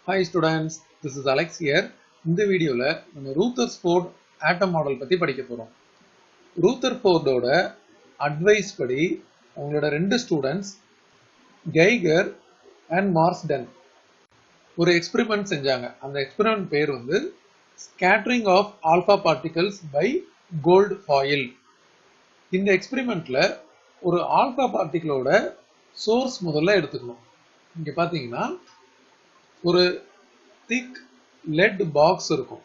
Hi students, this is Alex here. இந்த வீடியோல நம்ம Rutherford atom model பத்தி படிக்க போறோம். Rutherford ஓட அட்வைஸ் படி அவங்களோட ரெண்டு ஸ்டூடண்ட்ஸ் கைகர் அண்ட் மார்ஸ்டன் ஒரு எக்ஸ்பெரிமெண்ட் செஞ்சாங்க. அந்த எக்ஸ்பெரிமெண்ட் பேர் வந்து scattering of alpha particles by gold foil. இந்த எக்ஸ்பெரிமெண்ட்ல ஒரு ஆல்பா பார்ட்டிகளோட சோர்ஸ் முதல்ல எடுத்துக்கணும். இங்க பாத்தீங்கன்னா ஒரு thick lead box இருக்கும்.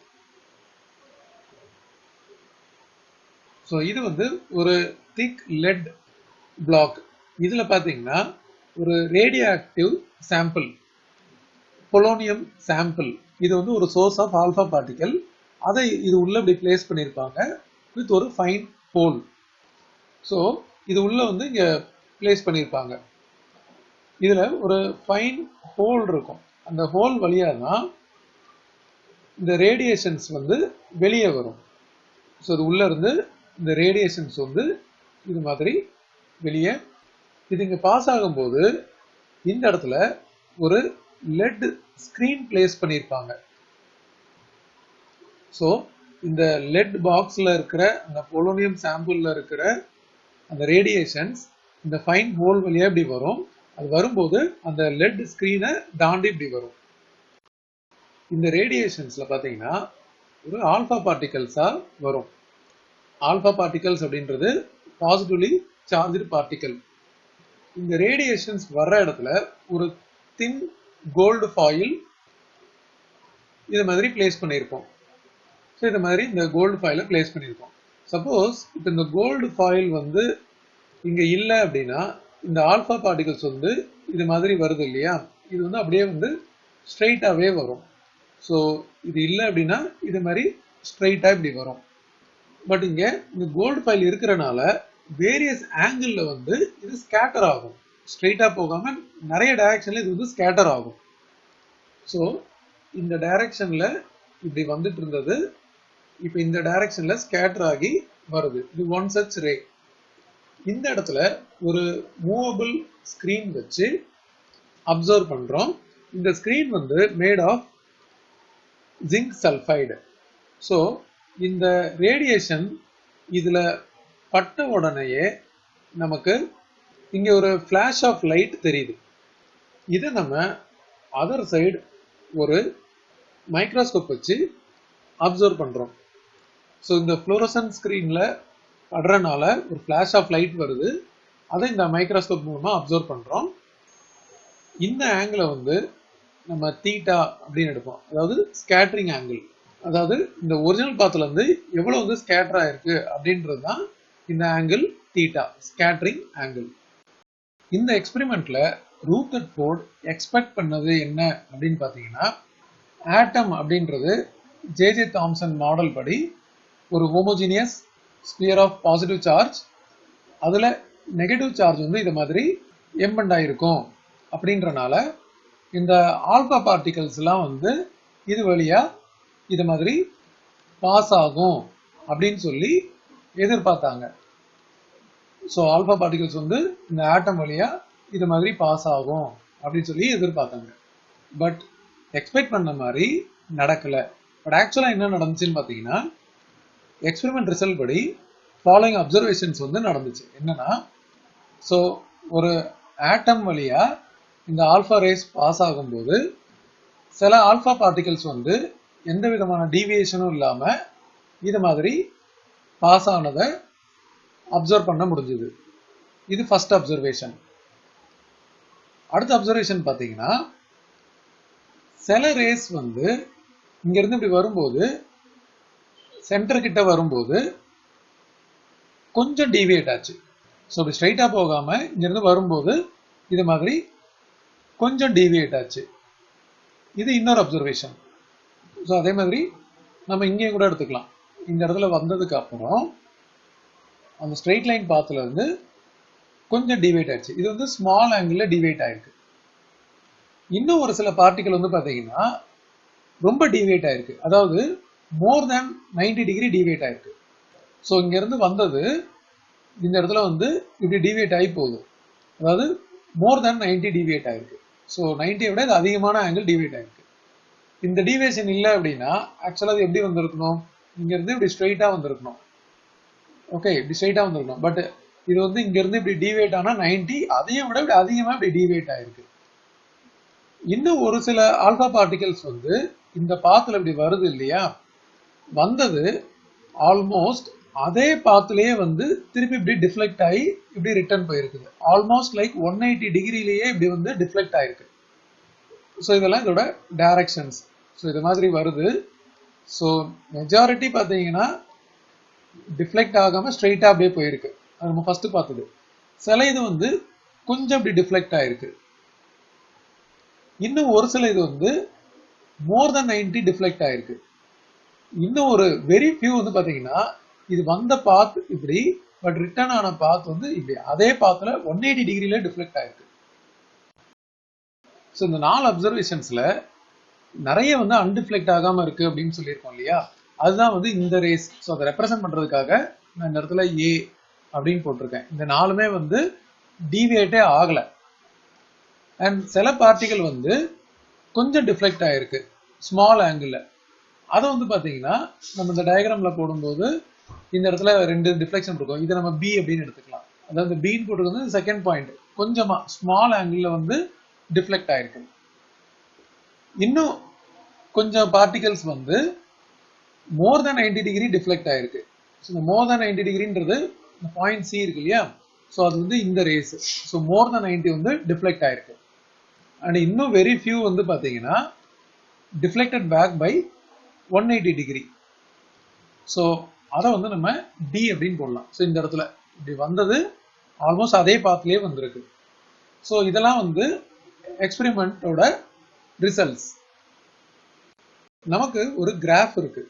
So இது வந்து ஒரு thick lead block. இதுல பாத்தீங்கன்னா ஒரு radioactive sample, polonium sample. இது வந்து ஒரு source of alpha particle. அதை இது உள்ள இப்படி place பண்ணிருப்பாங்க with ஒரு fine hole. So இது உள்ள வந்து இங்க place பண்ணிருப்பாங்க. இதுல ஒரு fine hole இருக்கும். அந்த ஹோல் வழியா தான் இந்த ரேடியேஷன்ஸ் வந்து வெளியே வரும். ஸோ இது உள்ள இருந்து இந்த ரேடியேஷன்ஸ் வந்து இது மாதிரி வெளியே இது இங்க பாஸ் ஆகும்போது இந்த இடத்துல ஒரு லெட் ஸ்கிரீன் பிளேஸ் பண்ணியிருப்பாங்க. ஸோ இந்த லெட் பாக்ஸ்ல இருக்கிற அந்த பொலோனியம் சாம்பிள்ல இருக்கிற அந்த ரேடியேஷன்ஸ் இந்த ஃபைன் ஹோல் வழியா இப்படி வரும். அது வரும்போது அந்த லெட் ஸ்கிரீனை தாண்டி இப்படி வரும். இந்த ரேடியேஷன்ஸ்ல பாத்தீங்கன்னா ஒரு ஆல்பா பார்ட்டிகல்ஸா வரும். ஆல்பா பார்ட்டிகல்ஸ் அப்படின்றது பாசிட்டிவ்லி சார்ஜ்டு பார்ட்டிகல். இந்த ரேடியேஷன்ஸ் வர்ற இடத்துல ஒரு தின் கோல்டு ஃபாயில் இது மாதிரி பிளேஸ் பண்ணியிருப்போம். ஸோ இது மாதிரி இந்த கோல்டு ஃபாயிலை பிளேஸ் பண்ணியிருப்போம். சப்போஸ் இப்போ இந்த கோல்டு ஃபாயில் வந்து இங்க இல்லை அப்படின்னா இந்த ஆல்பா பார்ட்டிகல்ஸ் வந்து இது மாதிரி வருது இல்லையா, இது வந்து அப்படியே வந்து ஸ்ட்ரெயிட்டாவே வரும். ஸோ இது இல்லை அப்படின்னா இது மாதிரி ஸ்ட்ரெயிட்டா இப்படி வரும். பட் இங்க இந்த கோல்டு ஃபைல் இருக்கிறனால வேரியஸ் ஆங்கிள் வந்து இது ஸ்கேட்டர் ஆகும். ஸ்ட்ரெயிட்டா போகாம நிறைய டைரக்ஷன்ல இது வந்து ஸ்கேட்டர் ஆகும். ஸோ இந்த டைரக்ஷன்ல இப்படி வந்துட்டு இருந்தது இப்போ இந்த டைரக்ஷன்ல ஸ்கேட்டர் ஆகி வருது. இது ஒன் சச் ரே. இந்த இடத்துல ஒரு மூவபிள் ஸ்கிரீன் வச்சு அப்சர்வ் பண்றோம். இந்த ஸ்கிரீன் வந்து made of zinc sulphide. So இந்த ரேடியேஷன் இதுல பட்ட உடனேயே நமக்கு இங்க ஒரு ஃபிளாஷ் ஆஃப் லைட் தெரியுது. இதை நம்ம அதர் சைடு ஒரு மைக்ரோஸ்கோப் வச்சு அப்சர்வ் பண்றோம். ஸோ இந்த ஃப்ளோரசன்ட் ஸ்கிரீன்ல படுறனால ஒரு ஃபிளாஷ் ஆஃப் லைட் வருது. அதை இந்த மைக்ரோஸ்கோப் மூலமா அப்சர்வ் பண்றோம். இந்த ஆங்கிள வந்து நம்ம தீட்டா அப்படின்னு எடுப்போம். அதாவது ஸ்கேட்டரிங் ஆங்கிள். அதாவது இந்த ஒரிஜினல் பாத்துல இருந்து எவ்வளவு வந்து ஸ்கேட்டர் ஆயிருக்கு அப்படின்றது தான் இந்த ஆங்கிள் தீட்டா, ஸ்கேட்டரிங் ஆங்கிள். இந்த எக்ஸ்பெரிமெண்ட்ல ரூதர்ஃபோர்ட் எக்ஸ்பெக்ட் பண்ணது என்ன அப்படின்னு பாத்தீங்கன்னா, ஆட்டம் அப்படின்றது ஜே தாம்சன் மாடல் படி ஒரு homogeneous sphere of positive charge, அதுல நெகட்டிவ் சார்ஜ் வந்து இது மாதிரி எம்பெண்ட் ஆயிருக்கும். அப்படின்றனால இந்த ஆல்பா பார்ட்டிகல்ஸ் எல்லாம் வந்து இது வழியா இது மாதிரி பாஸ் ஆகும் அப்படின்னு சொல்லி எதிர்பார்த்தாங்க. ஸோ ஆல்பா பார்ட்டிகல்ஸ் வந்து இந்த ஆட்டம் வழியா இது மாதிரி பாஸ் ஆகும் அப்படின்னு சொல்லி எதிர்பார்த்தாங்க. பட் எக்ஸ்பெக்ட் பண்ண மாதிரி நடக்கல. பட் ஆக்சுவலா என்ன நடந்துச்சுன்னு பாத்தீங்கன்னா, எக்ஸ்பெரிமெண்ட் ரிசல்ட் படி ஃபாலோயிங் அப்சர்வேஷன்ஸ் வந்து நடந்துச்சு. என்னன்னா, ஸோ ஒரு ஆட்டம் வழியா இந்த ஆல்பா ரேஸ் பாஸ் ஆகும்போது சில ஆல்பா பார்ட்டிகல்ஸ் வந்து எந்த விதமான டீவியேஷனும் இல்லாம இது மாதிரி பாஸ் ஆனதை அப்சர்வ் பண்ண முடிஞ்சது. இது ஃபர்ஸ்ட் அப்சர்வேஷன். அடுத்த அப்சர்வேஷன் பாத்தீங்கன்னா, சில ரேஸ் வந்து இங்க இருந்து இப்படி வரும்போது சென்டர் கிட்ட வரும்போது கொஞ்சம் டீவியேட் ஆச்சு. ஸோ இப்படி ஸ்ட்ரைட்டா போகாம இங்க இருந்து வரும்போது இது மாதிரி கொஞ்சம் டீவியேட் ஆச்சு. இது இன்னொரு அப்சர்வேஷன். ஸோ அதே மாதிரி நம்ம இங்கேயும் கூட எடுத்துக்கலாம். இந்த இடத்துல வந்ததுக்கு அப்புறம் அந்த ஸ்ட்ரெயிட் லைன் பாத்துல இருந்து கொஞ்சம் டீவியேட் ஆயிடுச்சு. இது வந்து ஸ்மால் ஆங்கிள் டீவியேட் ஆயிருக்கு. இன்னும் ஒரு சில பார்ட்டிகல் வந்து பாத்தீங்கன்னா ரொம்ப டீவியேட் ஆயிருக்கு. அதாவது மோர் தேன் 90 டிகிரி டீவியேட் ஆயிருக்கு. ஸோ இங்க இருந்து வந்தது இந்த இடத்துல வந்து இப்படி டீவியேட் ஆகி போகுது. அதாவது மோர் தேன் 90 டீவியேட் ஆயிருக்கு. ஸோ 90 விட இது அதிகமான ஆங்கிள் டீவியேட் ஆயிருக்கு. இந்த டீவியேஷன் இல்லை அப்படின்னா ஆக்சுவலாக அது எப்படி வந்திருக்கணும், இங்கேருந்து இப்படி ஸ்ட்ரெயிட்டாக வந்திருக்கணும். ஓகே, இப்படி ஸ்ட்ரெயிட்டாக வந்திருக்கணும். பட் இது வந்து இங்கேருந்து இப்படி டீவியேட் ஆனால் 90, அதையும் விட இப்படி அதிகமாக இப்படி டீவியேட் ஆயிருக்கு. இன்னும் ஒரு சில ஆல்பா பார்ட்டிகல்ஸ் வந்து இந்த பாத்தில் இப்படி வருது இல்லையா, வந்தது ஆல்மோஸ்ட் அதே பாத்துலயே வந்து திருப்பி இப்படி டிஃப்ளெக்ட் ஆகி இப்படி ரிட்டர்ன் போயிருக்குது. ஆல்மோஸ்ட் லைக் 180 டிகிரிலேயே இப்படி வந்து டிஃப்ளெக்ட் ஆயிருக்கு. ஸோ இதெல்லாம் இதோட டைரக்ஷன்ஸ். ஸோ இது மாதிரி வருது. ஸோ மெஜாரிட்டி பார்த்தீங்கன்னா டிஃப்ளெக்ட் ஆகாமல் ஸ்ட்ரெயிட்டாக அப்படியே போயிருக்கு. அது நம்ம ஃபர்ஸ்ட் பார்த்தது. சில இது வந்து கொஞ்சம் இப்படி டிஃப்ளெக்ட் ஆயிருக்கு. இன்னும் ஒரு சில இது வந்து மோர் தென் 90 டிஃப்ளெக்ட் ஆயிருக்கு. இன்னும் ஒரு வெரி ஃபியூ வந்து பார்த்தீங்கன்னா இது வந்த பாத் இப்படி, பட் ரிட்டர்ன் ஆன பாத் வந்து இப்படி அதே பாத்துல 180 டிகிரில டிஃப்ளெக்ட் ஆயிருக்கு. ஸோ இந்த 4 அப்சர்வேஷன்ஸ்ல நிறைய வந்து அன்டிஃப்ளெக்ட் ஆகாம இருக்கு அப்படின்னு சொல்லியிருக்கோம் இல்லையா, அதுதான் வந்து இந்த ரேஸ். ஸோ அதை ரெப்ரசென்ட் பண்றதுக்காக நான் இந்த இடத்துல ஏ அப்படின்னு போட்டிருக்கேன். இந்த 4மே வந்து டீவியேட்டே ஆகல. அண்ட் சில பார்ட்டிகல் வந்து கொஞ்சம் டிஃப்ளெக்ட் ஆயிருக்கு ஸ்மால் ஆங்கிள். அதை வந்து பாத்தீங்கன்னா நம்ம இந்த டயக்ராம்ல போடும்போது இந்த இடத்துல 2 டிஃப்ளெக்ஷன் இருக்கும். இதை நம்ம பி அப்படின்னு எடுத்துக்கலாம். அதாவது பின்னு போட்டுருக்கு செகண்ட் பாயிண்ட் கொஞ்சமா ஸ்மால் ஆங்கிள் வந்து டிஃப்ளெக்ட் ஆயிருக்கு. இன்னும் கொஞ்சம் பார்ட்டிகல்ஸ் வந்து மோர் தென் 90 டிகிரி டிஃப்ளெக்ட் ஆயிருக்கு. ஸோ இந்த மோர் தென் 90 டிகிரின்றது பாயிண்ட் சி இருக்கு இல்லையா, ஸோ அது வந்து இந்த ரேஸ். ஸோ மோர் தென் 90 வந்து டிஃப்ளெக்ட் ஆயிருக்கு. அண்ட் இன்னும் வெரி ஃபியூ வந்து பாத்தீங்கன்னா deflected back by 180 degree. So அதை வந்து நம்ம டி அப்படின்னு போடலாம். ஸோ இந்த இடத்துல இப்படி வந்தது ஆல்மோஸ்ட் அதே பாத்லயே வந்திருக்கு. ஸோ இதெல்லாம் வந்து எக்ஸ்பெரிமெண்டோட ரிசல்ட்ஸ். நமக்கு ஒரு கிராஃப் இருக்கு.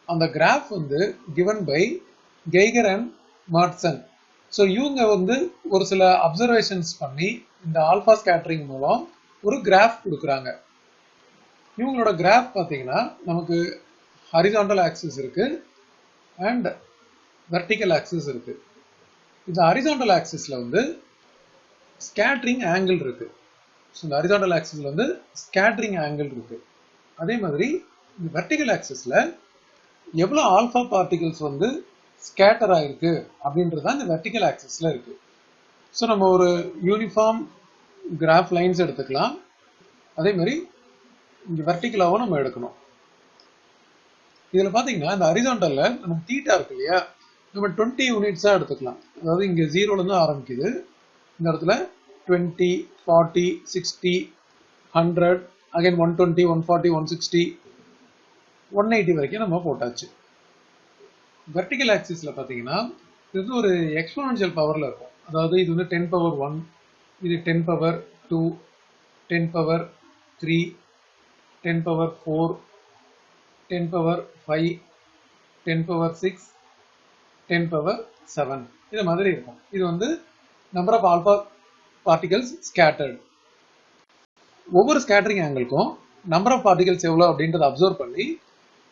அந்த கிராஃப் வந்து given by Geiger and Marsden. So இவங்க வந்து ஒரு சில அப்சர்வேஷன்ஸ் பண்ணி இந்த ஆல்பா ஸ்கேட்டரிங் மூலம் ஒரு கிராஃப் கொடுக்குறாங்க. இவங்களோட கிராஃப் பார்த்தீங்கன்னா நமக்கு ஹரிசாண்டல் ஆக்சிஸ் இருக்கு அண்ட் வெர்டிக்கல் ஆக்சிஸ் இருக்கு. இந்த ஹரிசாண்டல் ஆக்சிஸ்ல வந்து ஸ்கேட்டரிங் ஆங்கிள் இருக்கு. ஸோ இந்த ஹரிசாண்டல் ஆக்சிஸ்ல வந்து ஸ்கேட்டரிங் ஆங்கிள் இருக்கு. அதே மாதிரி இந்த வெர்டிக்கல் ஆக்சிஸ்ல எவ்வளவு ஆல்பா பார்ட்டிகல்ஸ் வந்து ஸ்கேட்டர் ஆயிருக்கு அப்படின்றது தான் இந்த வெர்டிக்கல் ஆக்சிஸ்ல இருக்கு. ஸோ நம்ம ஒரு யூனிஃபார்ம் கிராஃப் லைன்ஸ் எடுத்துக்கலாம். அதே மாதிரி இங்க வெர்டிக்கலாவும் நம்ம எடுக்கணும். இதுல பாத்தீங்கன்னா இந்த ஹரிசாண்டல்ல நமக்கு தீட்டா இருக்கு இல்லையா, நம்ம 20 யூனிட்ஸா எடுத்துக்கலாம். அதாவது இங்க 0ல இருந்து ஆரம்பிக்குது. இந்த இடத்துல 20, 40, 60, 100, அகைன் 120, 140, 160, 180 வரைக்கும் நம்ம போட்டாச்சு. வெர்டிக்கல் ஆக்சிஸ்ல பாத்தீங்கன்னா இது ஒரு எக்ஸ்போனன்ஷியல் பவர்ல இருக்கும். அதாவது இது வந்து 10 பவர் 1, இது 10 power 2, 10 power 3, 10 power 4, 10 power 5, 10 power 6, 10 power 7 இது மாதிரி இருக்கும். இது வந்து number of alpha particles scattered. ஒவ்வொரு ஸ்கேட்டரிங் ஆங்கிளுக்கும் நம்பர் ஆஃப் பார்ட்டிகல்ஸ் எவ்வளோ அப்படின்றத அப்சர்வ் பண்ணி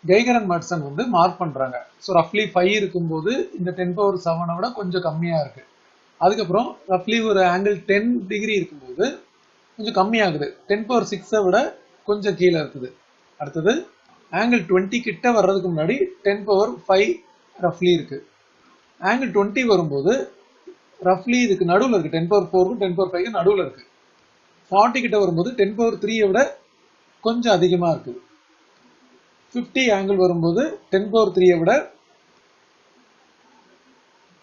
கெய்கர் அண்ட் மார்ட்சன் வந்து மார்க் பண்றாங்க. ஸோ ரஃப்லி 5 இருக்கும்போது இந்த 10 பவர் 7 விட கொஞ்சம் கம்மியா இருக்கு. அதுக்கப்புறம் ரஃப்லி ஒரு ஆங்கிள் 10 டிகிரி இருக்கும்போது கொஞ்சம் கம்மியாகுது, 10 பவர் 6 விட கொஞ்சம் கீழே இருக்குது. அடுத்தது ஆங்கிள் 20 கிட்ட வர்றதுக்கு முன்னாடி 10 பவர் 5 ரஃப்லி இருக்கு. ஆங்கிள் 20 வரும்போது ரஃப்லி இதுக்கு நடுவில் இருக்கு, 10 பவர் 4க்கும் 10 பவர் 5க்கும் நடுவில் இருக்கு. 40 கிட்ட வரும்போது 10 பவர் 3 விட கொஞ்சம் அதிகமா இருக்குது. 50 ஆங்கிள் வரும்போது 10 பவர் 3 விட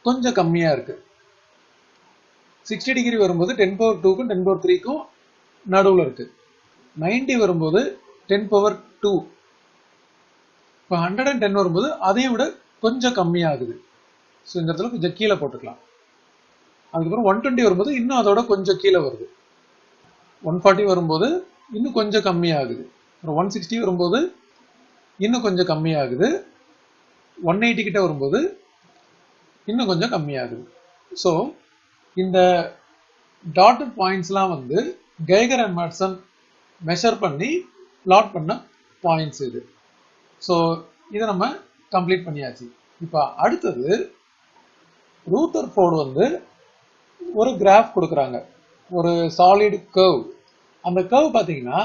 கொஞ்சம் கம்மியா இருக்கு. 60 டிகிரி வரும்போது 10 பவர் 2க்கும் 10 பவர் 3க்கும் நடுவில் இருக்கு. 90 வரும்போது 10 பவர் 2. இப்போ 110 வரும்போது அதையும் விட கொஞ்சம் கம்மியாகுது. ஸோ இந்த இடத்துல கொஞ்சம் கீழே போட்டுக்கலாம். அதுக்கப்புறம் 120 வரும்போது இன்னும் அதோட கொஞ்சம் கீழே வருது. 140 வரும்போது இன்னும் கொஞ்சம் கம்மியாகுது. அப்புறம் 160 வரும்போது இன்னும் கொஞ்சம் கம்மியாகுது. 180 கிட்ட வரும்போது இன்னும் கொஞ்சம் கம்மியாகுது. ஸோ இந்த டாட்டட் பாயிண்ட்ஸ்லாம் வந்து கெய்கர் அண்ட் மார்ட்சன் மெஷர் பண்ணி பிளாட் பண்ண பாயிண்ட்ஸ் இது. ஸோ இதை நம்ம கம்ப்ளீட் பண்ணியாச்சு. இப்போ அடுத்தது ரூதர்ஃபோர்டு வந்து ஒரு கிராஃப் கொடுக்குறாங்க, ஒரு சாலிட் கர்வ். அந்த கர்வ் பார்த்தீங்கன்னா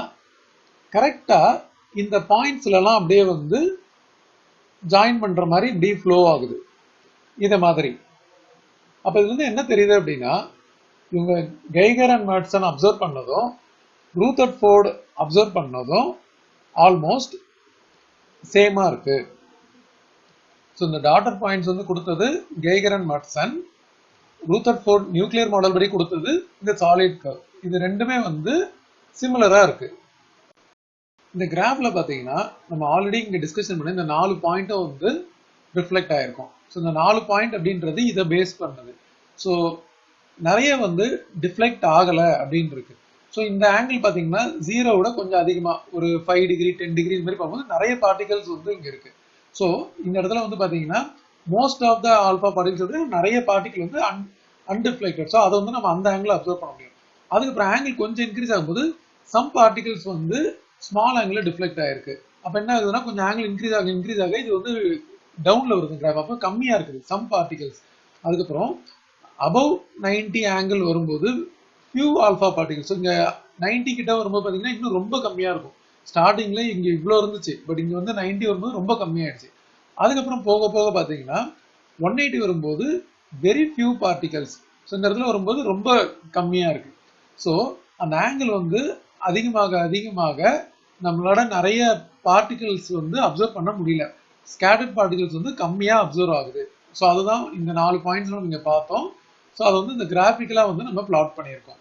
கரெக்டாக இந்த பாயிண்ட்ஸ்லாம் அப்படியே வந்து ஜாயின் பண்ற மாதிரி இப்படி ஃப்ளோ ஆகுது இத மாதிரி. அப்ப இதுல இருந்து என்ன தெரியுது அப்படின்னா, இவங்க கெய்கர் அண்ட் மேட்சன் அப்சர்வ் பண்ணதும் ரூதர்ஃபோர்ட் அப்சர்வ் பண்ணதும் ஆல்மோஸ்ட் சேமா இருக்கு. ஸோ இந்த டாட்டர் பாயிண்ட்ஸ் வந்து கொடுத்தது Geiger and Madsen, Rutherford nuclear model படி கொடுத்தது இந்த சாலிட் கர்வ். இது ரெண்டுமே வந்து சிமிலரா இருக்கு. இந்த கிராஃப்ல பாத்தீங்கன்னா நம்ம ஆல்ரெடி இங்க டிஸ்கஷன் பண்ண இந்த 4 பாயிண்ட்டும் வந்து ரிஃப்ளெக்ட் ஆயிருக்கும். ஸோ இந்த 4 பாயிண்ட் அப்படின்றது இதை பேஸ் பண்ணது. ஸோ நிறைய வந்து டிஃப்ளெக்ட் ஆகல அப்படின்னு இருக்கு. ஸோ இந்த ஆங்கிள் பாத்தீங்கன்னா 0 கொஞ்சம் அதிகமா ஒரு 5 டிகிரி 10 டிகிரி இந்த மாதிரி பார்க்கும்போது நிறைய பார்ட்டிகல்ஸ் வந்து இங்க இருக்கு. ஸோ இந்த இடத்துல வந்து பாத்தீங்கன்னா most of the alpha particles நிறைய பார்ட்டிகல் வந்து அன்டிஃப்ளெக்டட். ஸோ அதை வந்து நம்ம அந்த ஆங்கிள் அப்சர்வ் பண்ண முடியும். அதுக்கப்புறம் ஆங்கிள் கொஞ்சம் இன்க்ரீஸ் ஆகும்போது சம் பார்ட்டிகல்ஸ் வந்து ஸ்மால் ஆங்கிள் டிஃப்ளெக்ட் ஆயிருக்கு. அப்ப என்ன ஆகுதுன்னா கொஞ்சம் ஆங்கிள் இன்க்ரீஸ் ஆக இது வந்து டவுன்ல வருது கிராஃப். அப்போ கம்மியா இருக்குது சம் பார்ட்டிகல்ஸ். அதுக்கப்புறம் அபவ் 90 ஆங்கிள் வரும்போது ஃபியூ ஆல்பா பார்ட்டிகல்ஸ். இங்க 90 கிட்ட வரும்போது பாத்தீங்கன்னா இன்னும் ரொம்ப கம்மியா இருக்கும். ஸ்டார்டிங்ல இங்க இவ்வளவு இருந்துச்சு, பட் இங்க வந்து 90 வரும்போது ரொம்ப கம்மியாயிடுச்சு. அதுக்கப்புறம் போக போக பாத்தீங்கன்னா 180 வரும்போது வெரி ஃபியூ பார்ட்டிகல்ஸ். ஸோ இந்த இடத்துல வரும்போது ரொம்ப கம்மியா இருக்கு. ஸோ அந்த ஆங்கிள் வந்து அதிகமாக அதிகமாக நம்மளோட நிறைய பார்ட்டிகல்ஸ் வந்து அப்சர்வ் பண்ண முடியல. ஸ்கேட்டர்ட் பார்ட்டிகல்ஸ் வந்து கம்மியா அப்சர்வ் ஆகுது. ஸோ அதுதான் இந்த 4 பாயிண்ட்ஸ் நீங்க பார்த்தோம். ஸோ அது வந்து இந்த கிராஃபிக்கலா வந்து நம்ம பிளாட் பண்ணியிருக்கோம்.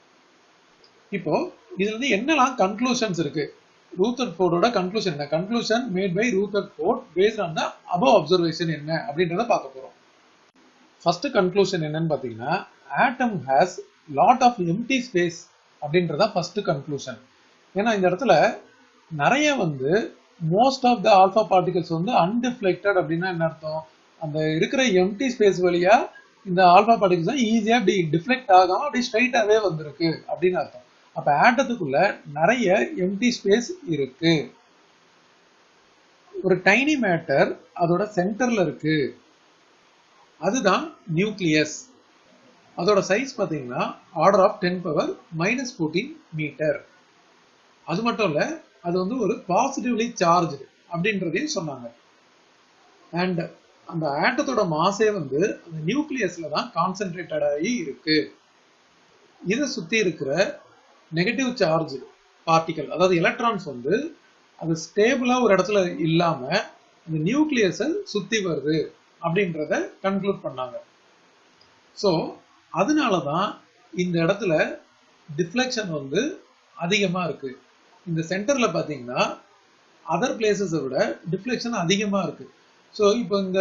இப்போ இதுல இருந்து என்னெல்லாம் கன்க்ளூஷன்ஸ் இருக்கு, ரூதர்ஃபோர்டோட கன்க்ளூஷன் என்ன, conclusion made by Rutherford based on the above observation என்ன அப்படின்றத பார்க்க போறோம். ஃபர்ஸ்ட் கன்க்ளூஷன் என்னன்னு பாத்தீங்கன்னா, atom has lot of empty space அப்படின்றத ஃபர்ஸ்ட் கன்க்ளூஷன். ஏன்னா இந்த இடத்துல நிறைய வந்து most of the alpha particles வந்து அன்டிஃப்ளெக்டட். அப்படின்னா என்ன அர்த்தம், அந்த இருக்கிற எம்டி ஸ்பேஸ் வழியா இந்த ஆல்பா பார்ட்டிகல்ஸ் ஈஸியா அப்படி டிஃப்ளெக்ட் ஆகாம அப்படி ஸ்ட்ரைட்டாவே வந்திருக்கு அப்படின்னு அர்த்தம். அப்ப ஆட்டத்துக்குள்ள நிறைய எம்டி ஸ்பேஸ் இருக்கு. ஒரு டைனி மேட்டர் அதோட சென்டர்ல இருக்கு, அதுதான் நியூக்ளியஸ். அதோட சைஸ் பாத்தீங்கன்னா ஆர்டர் ஆஃப் 10⁻⁻14 மீட்டர். அது மட்டும் இல்ல, அது வந்து ஒரு பாசிட்டிவ்லி சார்ஜ் அப்படின்றதையும் சொன்னாங்க. அண்ட் அந்த ஆட்டத்தோட மாஸே வந்து அந்த நியூக்ளியஸ்ல தான் கான்சென்ட்ரேட்டட் ஆகி இருக்கு. இதை சுத்தி இருக்கிற நெகட்டிவ் சார்ஜ் பார்ட்டிகல், அதாவது எலக்ட்ரான்ஸ் வந்து அது ஸ்டேபிளா ஒரு இடத்துல இல்லாம அந்த நியூக்ளியஸை சுத்தி வருது அப்படின்றத கன்க்ளூட் பண்ணாங்க. ஸோ அதனாலதான் இந்த இடத்துல டிஃப்ளெக்ஷன் வந்து அதிகமா இருக்கு. இந்த சென்டர்ல பாத்தீங்கன்னா அதர் பிளேசஸை விட டிஃப்ளெக்ஷன் அதிகமா இருக்கு. ஸோ இப்போ இந்த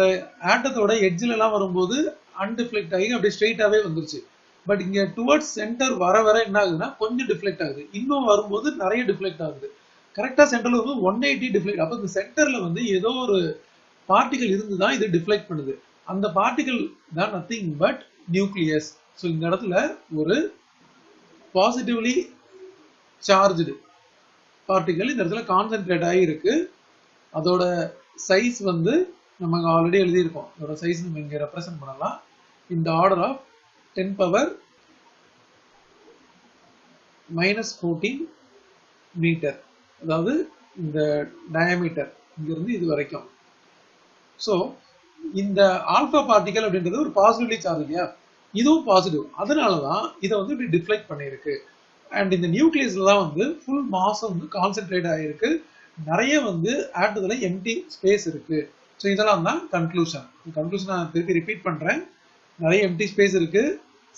ஆட்டத்தோட எட்ஜில் எல்லாம் வரும்போது அன்டிஃப்ளெக்ட் ஆகி அப்படியே ஸ்ட்ரெயிட்டாவே வந்துருச்சு. பட் இங்க டுவர்ட்ஸ் சென்டர் வர வர என்ன ஆகுதுன்னா கொஞ்சம் டிஃப்ளெக்ட் ஆகுது, இன்னும் வரும்போது நிறைய டிஃப்ளெக்ட் ஆகுது. கரெக்டா சென்டர்ல வந்து 180 டிஃப்ளெக்ட். அப்போ இந்த சென்டர்ல வந்து ஏதோ ஒரு பார்ட்டிகல் இருந்துதான் இது டிஃப்ளெக்ட் பண்ணுது. அந்த பார்ட்டிகல் தான் நத்திங் பட் நியூக்ளியஸ். ஸோ இந்த இடத்துல ஒரு பாசிட்டிவ்லி சார்ஜ்டு பார்ட்டிகல் இந்த இடத்துல கான்சென்ட்ரேட் ஆகி இருக்கு. அதோட சைஸ் வந்து நம்ம ஆல்ரெடி எழுதியிருக்கோம். அதோட சைஸ் நம்ம இங்க ரெப்ரசென்ட் பண்ணலாம். இந்த ஆர்டர் ஆஃப் 10⁻⁻14 மீட்டர், அதாவது இந்த டயாமீட்டர் இங்க இருந்து இது வரைக்கும். ஸோ இந்த ஆல்பா பார்ட்டிகல் அப்படின்றது ஒரு பாசிட்டிவ்லி சார்ஜ் இல்லையா, இதுவும் பாசிட்டிவ். அதனாலதான் இதை வந்து இப்படி டிஃப்ளெக்ட் பண்ணியிருக்கு. அண்ட் இந்த நியூக்ளியஸ்ல தான் வந்து ஃபுல் மாஸ் வந்து கான்சென்ட்ரேட் ஆகிருக்கு. நிறைய வந்து ஆட்டத்துல எம்டி ஸ்பேஸ் இருக்கு. ஸோ இதெல்லாம் தான் கன்க்ளூஷன். கன்க்ளூஷன் நான் திருப்பி ரிப்பீட் பண்றேன். நிறைய எம்டி ஸ்பேஸ் இருக்கு.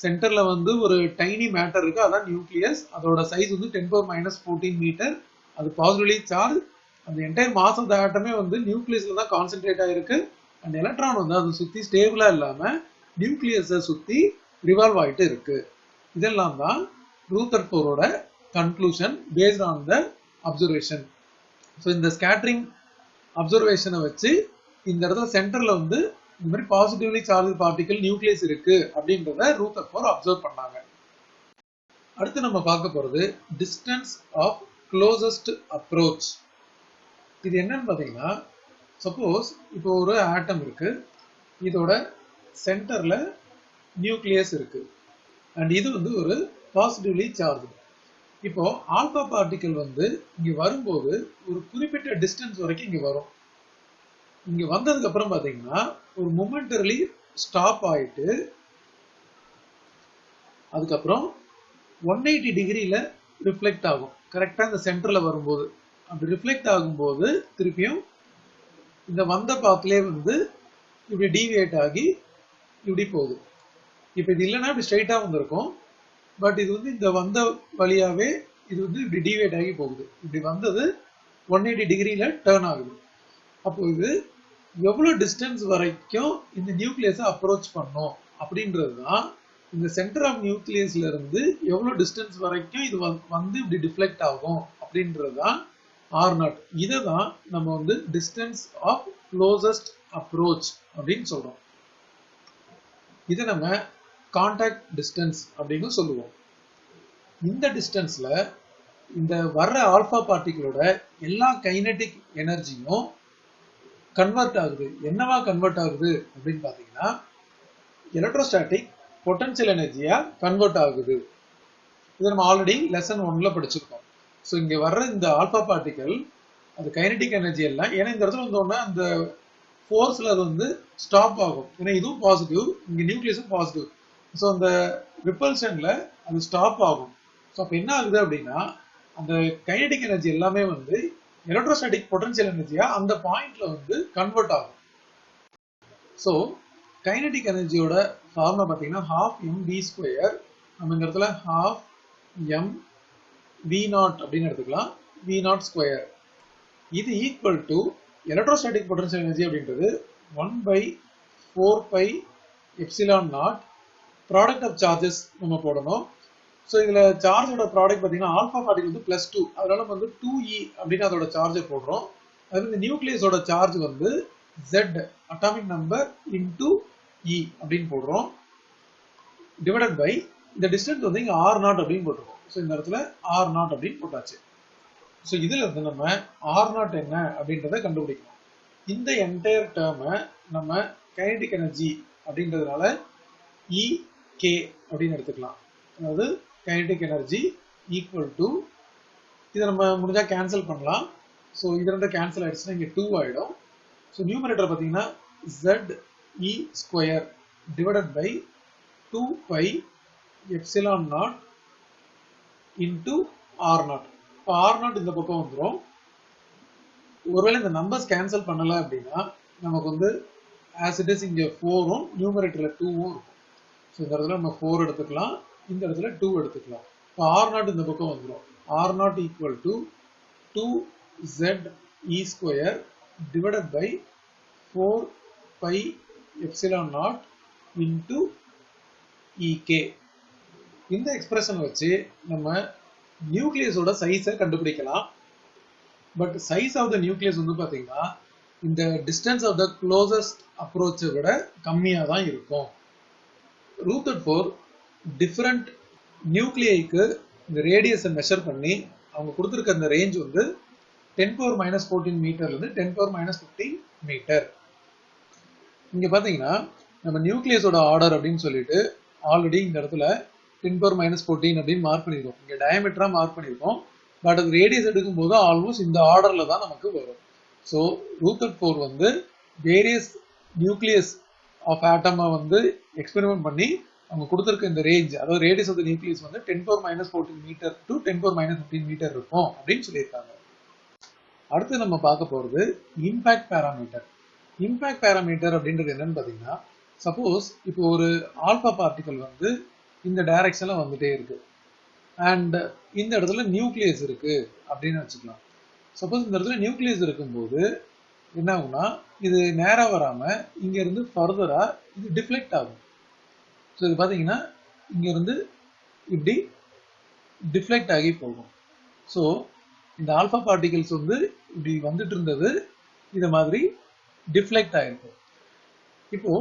சென்டர்ல வந்து ஒரு டைனி மேட்டர் இருக்கு, அதான் நியூக்ளியஸ். அதோட சைஸ் வந்து 10⁻⁻14 மீட்டர். அது பாசிட்டிவ்லி சார்ஜ். அந்த என்டையர் மாஸ் ஆஃப் த ஆட்டமே வந்து நியூக்ளியஸ்ல தான் கான்சென்ட்ரேட் ஆயிருக்கு. அண்ட் எலக்ட்ரான் வந்து அதை சுத்தி ஸ்டேபிளா இல்லாம நியூக்ளியஸை சுத்தி ரிவால்வ் ஆயிட்டு இருக்கு. இதெல்லாம் தான் ரூதர்ஃபோர்டோட conclusion based on the observation. So இந்த ஸ்கேட்டரிங் அப்சர்வேஷனை வச்சு இந்த இடத்துல சென்டர்ல வந்து இந்த மாதிரி பாசிட்டிவ்லி சார்ஜ் பார்ட்டிகல் நியூக்ளியஸ் இருக்கு அப்படின்றத ரூதர்ஃபோர்ட் அப்சர்வ் பண்ணாங்க. அடுத்து நம்ம பார்க்க போறது டிஸ்டன்ஸ் ஆஃப் க்ளோசஸ்ட் அப்ரோச். இது என்னன்னு பாத்தீங்கன்னா, சப்போஸ் இப்போ ஒரு ஆட்டம் இருக்கு, இதோட சென்டர்ல நியூக்ளியஸ் இருக்கு, அண்ட் இது வந்து ஒரு பாசிட்டிவ்லி சார்ஜ். இப்போ ஆல்பா பார்ட்டிகல் வந்து இங்க வரும்போது ஒரு குறிப்பிட்ட டிஸ்டன்ஸ் வரைக்கும் இங்க வரும். இங்க வந்ததுக்கு அப்புறம் பாத்தீங்கன்னா ஒரு மொமெண்டரிலி ஸ்டாப் ஆயிட்டு அதுக்கப்புறம் 180 டிகிரில ரிஃப்ளெக்ட் ஆகும். கரெக்டா இந்த சென்டர்ல வரும்போது அப்படி ரிஃப்ளெக்ட் ஆகும்போது திருப்பியும் இந்த வந்த பாத்லயே வந்து இப்படி டீவியேட் ஆகி இப்படி போகுது. இப்போ இது இல்லைன்னா இப்படி ஸ்ட்ரைட்டா வந்திருக்கும். பட் இது வந்து இந்த வந்த வழியாவே இது வந்து இப்படி டீவியேட் ஆகி போகுது. இப்படி வந்தது 180 டிகிரில டேர்ன் ஆகுது. அப்போ இது எவ்வளவு டிஸ்டன்ஸ் வரைக்கும் இந்த நியூக்ளியஸை அப்ரோச் பண்ணும் அப்படின்றது தான் இந்த சென்டர் ஆஃப் நியூக்ளியஸ்ல இருந்து எவ்வளவு டிஸ்டன்ஸ் வரைக்கும் இது வந்து இப்படி டிஃப்ளெக்ட் ஆகும் அப்படின்றது தான் R0. இதை தான் நம்ம வந்து டிஸ்டன்ஸ் ஆஃப் க்ளோசஸ்ட் அப்ரோச் அப்படின்னு சொல்றோம். இதை நம்ம கான்டாக்ட் டிஸ்டன்ஸ் அப்படின்னு சொல்லுவோம். இந்த டிஸ்டன்ஸ்ல இந்த வர்ற ஆல்பா பார்ட்டிகளோட எல்லா கைனெட்டிக் எனர்ஜியும் கன்வெர்ட் ஆகுது. என்னவா கன்வெர்ட் ஆகுது அப்படின்னு பாத்தீங்கன்னா எலக்ட்ரோஸ்டாட்டிக் பொட்டன்ஷியல் எனர்ஜியா கன்வெர்ட் ஆகுது. இதை நம்ம ஆல்ரெடி லெசன் 1ல படிச்சிருக்கோம். ஸோ இங்க வர்ற இந்த ஆல்பா பார்ட்டிகல் அது கைனெட்டிக் எனர்ஜி எல்லாம் ஏன்னா இந்த இடத்துல வந்தோடனே அந்த ஃபோர்ஸ்ல அது வந்து ஸ்டாப் ஆகும். ஏன்னா இதுவும் பாசிட்டிவ், இங்க நியூக்ளியஸும் பாசிட்டிவ். ஸோ அந்த ரிப்பல்ஷன்ல அது ஸ்டாப் ஆகும். ஸோ அப்போ என்ன ஆகுது அப்படின்னா அந்த கைனெட்டிக் எனர்ஜி எல்லாமே வந்து எலக்ட்ரோஸ்டாட்டிக் பொட்டன்ஷியல் எனர்ஜியா அந்த பாயிண்ட்ல வந்து கன்வெர்ட் ஆகும். ஸோ கைனெட்டிக் எனர்ஜியோட ஃபார்முலா பார்த்தீங்கன்னா ½mv². நம்ம இந்த இடத்துல ½mv0 அப்படின்னு எடுத்துக்கலாம். v0². இது equal to electrostatic potential energy அப்படின்றது 1/4πε0 ப்ராடக்ட் ஆஃப் சார்ஜஸ் நம்ம போடணும். ஸோ இதுல சார்ஜோட ப்ராடக்ட் பார்த்தீங்கன்னா ஆல்பா பார்ட்டிகல் வந்து +2, அதனால நம்ம வந்து 2e அப்படின்னு அதோட சார்ஜை போடுறோம். அது இந்த நியூக்ளியஸோட சார்ஜ் வந்து Z atomic number into E அப்படின்னு போடுறோம். டிவைடட் பை இந்த டிஸ்டன்ஸ் வந்து இங்க R0 அப்படின்னு போட்டிருக்கோம். ஸோ இந்த இடத்துல R0 அப்படின்னு போட்டாச்சு. ஸோ இதுல இருந்து நம்ம R0 என்ன அப்படின்றத கண்டுபிடிக்கணும். இந்த என்டையர் டேர்மை நம்ம கைனெட்டிக் எனர்ஜி அப்படின்றதுனால EK அப்படின்னு எடுத்துக்கலாம். அதாவது கைனெட்டிக் எனர்ஜி ஈக்குவல் டு இதை நம்ம முடிஞ்சா கேன்சல் பண்ணலாம். ஸோ இது ரெண்டு கேன்சல் ஆயிடுச்சுன்னா இங்கே 2 ஆயிடும். ஸோ நியூமரேட்டர் பார்த்தீங்கன்னா ZE² divided by 2πε0 into R0. இப்போ R0 இந்த பக்கம் வந்துடும். ஒருவேளை இந்த நம்பர்ஸ் கேன்சல் பண்ணல அப்படின்னா நமக்கு வந்து ஆஸ் இட் இஸ் இங்கே 4ம் நியூமரேட்டர்ல 2ம் இருக்கும். ஸோ இந்த இடத்துல நம்ம 4 எடுத்துக்கலாம், இந்த இடத்துல 2 எடுத்துக்கலாம். இப்போ R0 இந்த பக்கம் வந்துடும். R0 equal to 2ZE² divided by 4πε0 into EK. இந்த எக்ஸ்பிரஷன் வச்சு நம்ம நியூக்ளியஸோட சைஸை கண்டுபிடிக்கலாம். But size of the nucleus வந்து பார்த்தீங்கன்னா இந்த டிஸ்டன்ஸ் ஆஃப் த க்ளோசஸ்ட் அப்ரோச்சை விட கம்மியாக தான் இருக்கும். ரூதர்ஃபோர்ட் டிஃப்ரெண்ட் நியூக்ளியைக்கு இந்த ரேடியஸை மெஷர் பண்ணி அவங்க கொடுத்துருக்க அந்த ரேஞ்ச் வந்து 10⁻⁻14 மீட்டர்லேருந்து 10⁻⁻15 மீட்டர். இங்கே பார்த்தீங்கன்னா நம்ம நியூக்ளியஸோட ஆர்டர் அப்படின்னு சொல்லிட்டு ஆல்ரெடி இந்த இடத்துல 10⁻⁻14 அப்படின்னு மார்க் பண்ணியிருக்கோம். இங்கே டயமீட்டரா மார்க் பண்ணியிருக்கோம். பட் அது ரேடியஸ் எடுக்கும் போது ஆல்மோஸ்ட் இந்த ஆர்டர்ல தான் நமக்கு வரும். ஸோ ரூதர்ஃபோர்ட் வந்து வேரியஸ் நியூக்ளியஸ் ஆஃப் ஆட்டமை வந்து எக்ஸ்பெரிமெண்ட் பண்ணி அவங்க கொடுத்துருக்க இந்த ரேஞ்ச், அதாவது ரேடியஸ் ஆஃப் த நியூக்ளியஸ் வந்து 10⁻⁻14 மீட்டர் டு 10⁻⁻15 மீட்டர் இருக்கும் அப்படின்னு சொல்லியிருக்காங்க. அடுத்து நம்ம பார்க்க போறது இம்பாக்ட் பேராமீட்டர். இம்பாக்ட் பேராமீட்டர் அப்படின்றது என்னன்னு பார்த்தீங்கன்னா, சப்போஸ் இப்போ ஒரு ஆல்பா பார்ட்டிகல் வந்து இந்த டைரக்ஷன்ல வந்துட்டே இருக்கு அண்ட் இந்த இடத்துல நியூக்ளியஸ் இருக்கு அப்படின்னு வச்சுக்கலாம். சப்போஸ் இந்த இடத்துல நியூக்ளியஸ் இருக்கும்போது என்ன ஆகும்னா இது நேரா வராம இங்க இருந்து ஃபர்தரா இது டிஃப்ளெக்ட் ஆகும். ஸோ இது பார்த்தீங்கன்னா இங்க இருந்து இப்படி டிஃப்ளெக்ட் ஆகி போகும். ஸோ இந்த ஆல்பா பார்ட்டிகல்ஸ் வந்து இப்படி வந்துட்டு இருந்தது இதை மாதிரி டிஃப்ளெக்ட் ஆயிருக்கு. இப்போ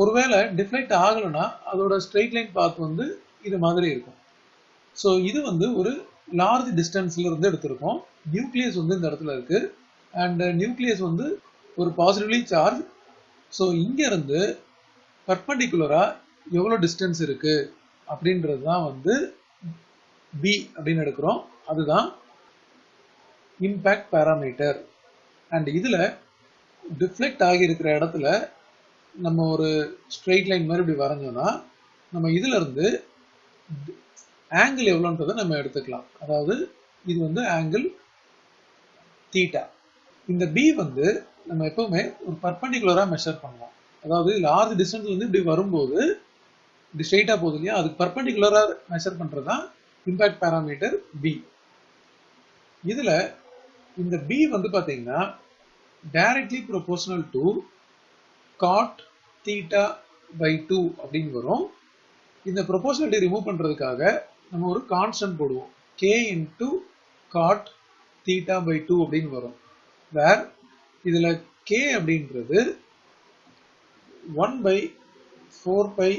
ஒருவேளை டிஃப்ளெக்ட் ஆகலைன்னா அதோட ஸ்ட்ரெயிட் லைன் பாத் வந்து இது மாதிரி இருக்கும். ஸோ இது வந்து ஒரு லார்ஜ் டிஸ்டன்ஸ்ல இருந்து எடுத்திருக்கோம். நியூக்ளியஸ் வந்து இந்த இடத்துல இருக்கு அண்ட் நியூக்ளியஸ் வந்து ஒரு பாசிட்டிவ்லி சார்ஜ். ஸோ இங்க இருந்து பர்பெண்டிகுலரா எவ்வளோ டிஸ்டன்ஸ் இருக்கு அப்படின்றது தான் வந்து B அப்படின்னு எடுக்கிறோம். அதுதான் இம்பாக்ட் பாராமீட்டர். அண்ட் இதுல டிஃப்ளெக்ட் ஆகி இருக்கிற இடத்துல நம்ம ஒரு ஸ்ட்ரெயிட் லைன் மாதிரி இப்படி வரைஞ்சோம்னா நம்ம இதுல இருந்து ஆங்கிள் எவ்வளோன்றதை நம்ம எடுத்துக்கலாம். அதாவது இது வந்து ஆங்கிள் தீட்டா. இந்த B வந்து நம்ம எப்பவுமே ஒரு பர்பண்டிகுலரா மெஷர் பண்ணுவோம். அதாவது லார்ஜ் டிஸ்டன்ஸ் வந்து இப்படி வரும்போது இப்படி ஸ்ட்ரெயிட்டா போகுது இல்லையா, அதுக்கு பர்பண்டிகுலரா மெஷர் பண்றது தான் இம்பாக்ட் பாராமீட்டர் B. இதுல இந்த B வந்து பாத்தீங்கன்னா directly proportional to cot theta by 2 அப்படின்னு வரும். இந்த ப்ரொபோர்ஷனாலிட்டி ரிமூவ் பண்றதுக்காக நம்ம ஒரு கான்ஸ்டன்ட் போடுவோம், k into cot theta by 2 அப்படின்னு வரும். வேர் இதுல k அப்படின்றது 1 by 4 pi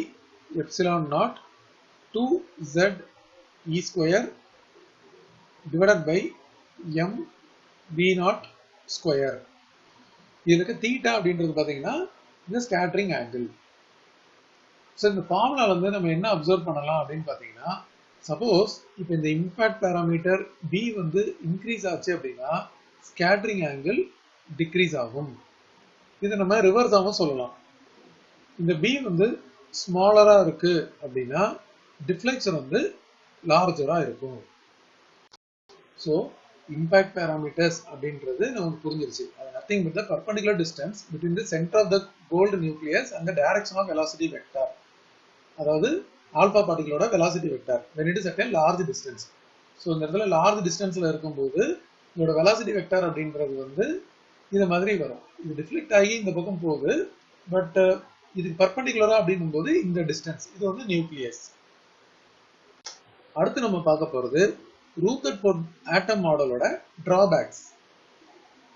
epsilon naught 2z e square divided by m v naught square. இதுக்கு தீட்டா அப்படின்றது பாத்தீங்கன்னா இந்த ஸ்கேட்டரிங் ஆங்கிள். ஸோ இந்த ஃபார்முலா வந்து நம்ம என்ன அப்சர்வ் பண்ணலாம் அப்படின்னு பாத்தீங்கன்னா, சப்போஸ் இப்போ இந்த இம்பாக்ட் பாராமீட்டர் B வந்து இன்க்ரீஸ் ஆச்சு அப்படின்னா ஸ்கேட்டரிங் ஆங்கிள் டிக்ரீஸ் ஆகும். இதை நம்ம ரிவர்ஸாகவும் சொல்லலாம். இந்த B வந்து ஸ்மாலரா இருக்கு அப்படின்னா டிஃப்ளெக்ஷன் வந்து லார்ஜரா இருக்கும். ஸோ impact parameters அப்படின்றது நமக்கு புரிஞ்சிருச்சு. அது nothing but the perpendicular distance between the center of the gold nucleus and the direction of velocity vector. அதாவது ஆல்பா பார்ட்டிகளோட velocity vector when it is at a large distance. So இந்த இடத்துல large distanceல இருக்கும்போது இதோட velocity vector அப்படின்றது வந்து இந்த மாதிரி வரும். இது டிஃப்ளெக்ட் ஆகி இந்த பக்கம் போகுது, பட் இதுக்கு பர்பண்டிகுலரா அப்படின்னும் போது இந்த டிஸ்டன்ஸ் இது வந்து நியூக்ளியஸ். அடுத்து நம்ம பார்க்க போறது ரூதர்ஃபோர்ட் ஆட்டம் மாடலோட டிராபேக்ஸ்.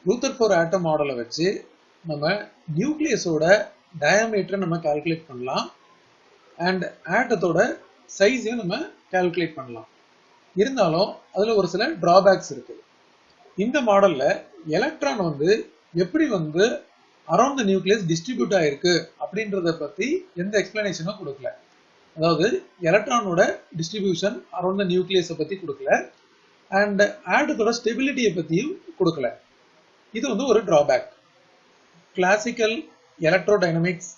ரூதர்ஃபோர்ட் ஆட்டம் மாடலை வச்சு நம்ம நியூக்ளியஸோட டயாமீட்டரை நம்ம கால்குலேட் பண்ணலாம் அண்ட் ஆட்டத்தோட சைஸையும் நம்ம கால்குலேட் பண்ணலாம். இருந்தாலும் அதுல ஒரு சில டிராபேக்ஸ் இருக்கு. இந்த மாடல்ல எலக்ட்ரான் வந்து எப்படி வந்து அரௌண்ட் த நியூக்ளியஸ் டிஸ்ட்ரிபியூட் ஆயிருக்கு அப்படின்றத பத்தி எந்த எக்ஸ்பிளனேஷனும் கொடுக்கல. அதாவது எலக்ட்ரானோட டிஸ்ட்ரிபியூஷன் அரௌண்ட் த நியூக்ளியஸை பத்தி கொடுக்கல அண்ட் ஆட்டத்தோட ஸ்டெபிலிட்டியை பத்தியும் கொடுக்கல. இது வந்து ஒரு டிராபேக். கிளாசிக்கல் எலக்ட்ரோடைனமிக்ஸ்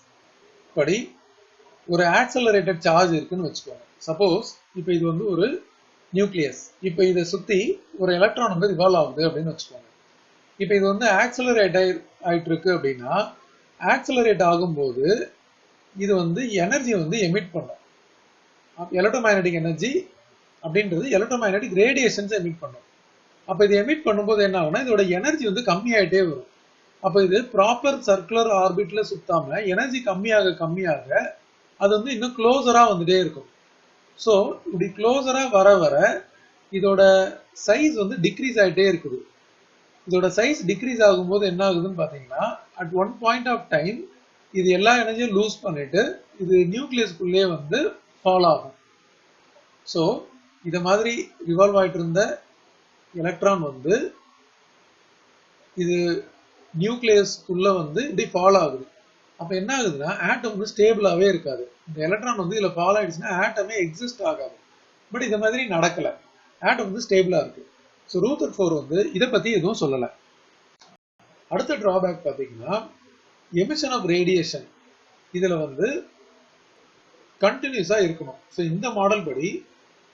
படி ஒரு ஆக்சலரேட்டட் சார்ஜ் இருக்குன்னு வச்சுக்கோங்க. சப்போஸ் இப்போ இது வந்து ஒரு நியூக்ளியஸ், இப்போ இதை சுத்தி ஒரு எலக்ட்ரான் வந்து ரிவால்வ் ஆகுது அப்படின்னு வச்சுக்கோங்க. இப்போ இது வந்து ஆக்சலரேட் ஆயிட்டு இருக்கு அப்படின்னா ஆக்சலரேட் ஆகும்போது இது வந்து எனர்ஜி வந்து எமிட் பண்ணும். எலக்ட்ரோமேக்னெட்டிக் எனர்ஜி அப்படின்றது எலக்ட்ரோமேக்னெட்டிக் ரேடியேஷன்ஸ் எமிட் பண்ணும். அப்போ இது எமிட் பண்ணும்போது என்ன ஆகும்னா இதோட எனர்ஜி வந்து கம்மியாயிட்டே வரும். அப்போ இது ப்ராப்பர் சர்க்குலர் ஆர்பிட்ல சுத்தாம எனர்ஜி கம்மியாக கம்மியாக அது வந்து இன்னும் க்ளோசரா வந்துட்டே இருக்கும். ஸோ இப்படி க்ளோசரா வர வர இதோட சைஸ் வந்து டிக்ரீஸ் ஆகிட்டே இருக்குது. இதோட சைஸ் டிக்ரீஸ் ஆகும்போது என்ன ஆகுதுன்னு பார்த்தீங்கன்னா at one point of time இது எல்லா எனர்ஜியும் லூஸ் பண்ணிட்டு இது நியூக்ளியஸ்குள்ளே வந்து ஃபால் ஆகும். ஸோ இதை மாதிரி ரிவால்வ் ஆகிட்டு இருந்த எலக்ட்ரான் வந்து இது நியூக்ளியஸ்குள்ள வந்து இப்படி ஃபால் ஆகுது. அப்போ என்ன ஆகுதுன்னா ஆட்டம் வந்து ஸ்டேபிளாகவே இருக்காது. இந்த எலக்ட்ரான் வந்து இதில் ஃபால் ஆயிடுச்சுன்னா ஆட்டமே எக்ஸிஸ்ட் ஆகாது. பட் இந்த மாதிரி நடக்கலை, ஆட்டம் வந்து ஸ்டேபிளாக இருக்கு. ஸோ ரூதர்ஃபோர்ட் வந்து இதை பற்றி எதுவும் சொல்லலை. அடுத்த டிராபேக் பார்த்தீங்கன்னா எமிஷன் ஆஃப் ரேடியேஷன். இதில் வந்து கண்டினியூஸாக இருக்கணும். ஸோ இந்த மாடல் படி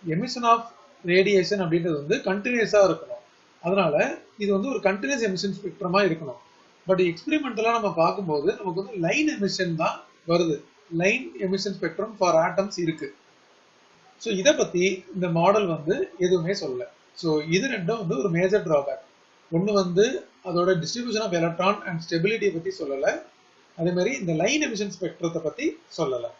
எமிஷன் ஆஃப் ரேடியேஷன் அப்படின்றது வந்து கண்டினியூஸாக இருக்கணும். அதனால இது வந்து ஒரு கண்டினியூஸ் எமிஷன் ஸ்பெக்ட்ரமா இருக்கணும். பட் எக்ஸ்பெரிமெண்டலா நம்ம பார்க்கும்போது நமக்கு வந்து லைன் எமிஷன் தான் வருது. Line emission spectrum for atoms இருக்கு. ஸோ இதை பத்தி இந்த மாடல் வந்து எதுவுமே சொல்லல. ஸோ இது ரெண்டும் வந்து ஒரு மேஜர் டிராபேக். ஒன்று வந்து அதோட டிஸ்ட்ரிபியூஷன் ஆஃப் எலக்ட்ரான் அண்ட் ஸ்டெபிலிட்டியை பத்தி சொல்லலை. அதே மாதிரி இந்த லைன் எமிஷன் ஸ்பெக்ட்ரத்தை பத்தி சொல்லலை.